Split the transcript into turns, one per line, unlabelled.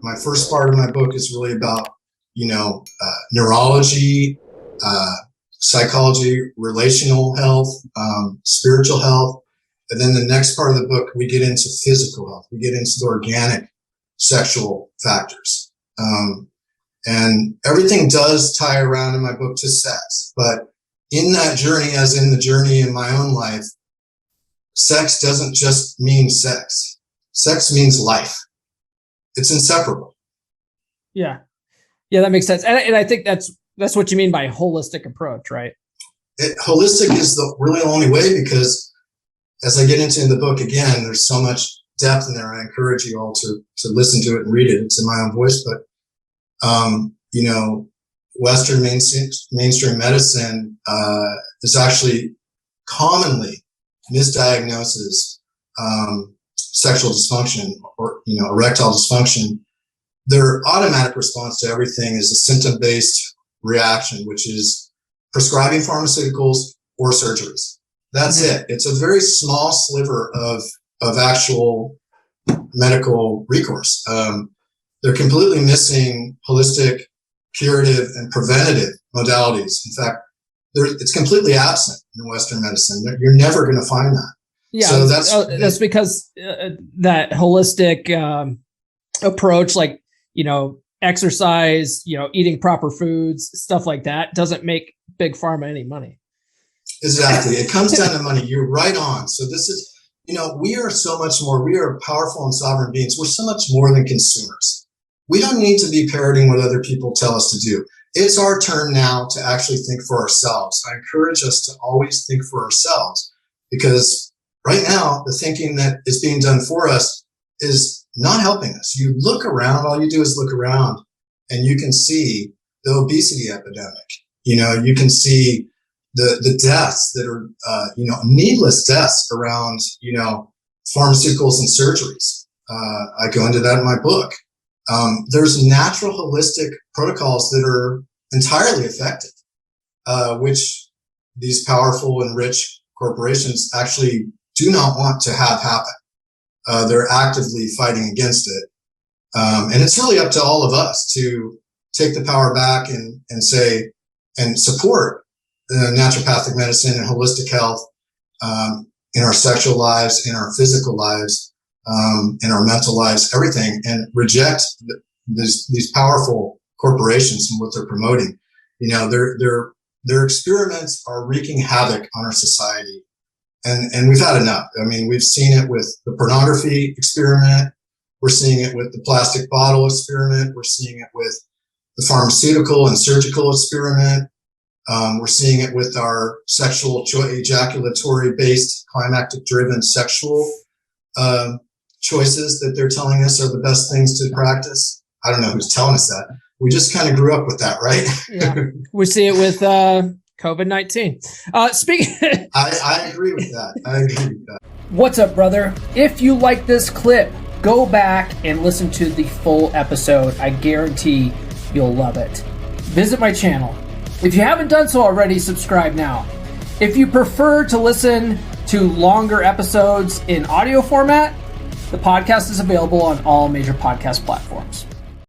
My first part of my book is really about, neurology, psychology, relational health, spiritual health. And then the next part of the book, we get into physical health. We get into the organic sexual factors. And everything does tie around in my book to sex. But in that journey, as in the journey in my own life, sex doesn't just mean sex. Sex means life. It's inseparable.
Yeah. Yeah, that makes sense. And I think that's what you mean by holistic approach, right?
Holistic is the really only way, because as I get into in the book, again, there's so much depth in there. I encourage you all to listen to it and read it. It's in my own voice, but, Western mainstream medicine, is actually commonly misdiagnoses, sexual dysfunction or, erectile dysfunction. Their automatic response to everything is a symptom-based reaction, which is prescribing pharmaceuticals or surgeries. That's it. It's a very small sliver of actual medical recourse. They're completely missing holistic, curative, and preventative modalities. In fact, it's completely absent in Western medicine. You're never going to find that.
Yeah,
so
that's because that holistic approach, like, exercise, eating proper foods, stuff like that, doesn't make big pharma any money.
Exactly. It comes down to money. You're right on. So this is, we are so much more. We are powerful and sovereign beings. We're so much more than consumers. We don't need to be parroting what other people tell us to do. It's our turn now to actually think for ourselves. I encourage us to always think for ourselves, because right now, the thinking that is being done for us is not helping us. You look around, all you do is look around, and you can see the obesity epidemic. You can see the deaths that are, needless deaths around, pharmaceuticals and surgeries. I go into that in my book. There's natural holistic protocols that are entirely effective, which these powerful and rich corporations actually do not want to have happen. They're actively fighting against it. And it's really up to all of us to take the power back and say, and support naturopathic medicine and holistic health, in our sexual lives, in our physical lives, in our mental lives, everything, and reject these powerful corporations and what they're promoting. Their experiments are wreaking havoc on our society. And we've had enough. I mean, we've seen it with the pornography experiment. We're seeing it with the plastic bottle experiment. We're seeing it with the pharmaceutical and surgical experiment. We're seeing it with our sexual ejaculatory-based, climactic-driven sexual choices that they're telling us are the best things to practice. I don't know who's telling us that. We just kind of grew up with that, right?
Yeah. We see it with COVID-19. Speaking,
I agree with that.
What's up, brother? If you like this clip, go back and listen to the full episode. I guarantee you'll love it. Visit my channel. If you haven't done so already, subscribe now. If you prefer to listen to longer episodes in audio format, the podcast is available on all major podcast platforms.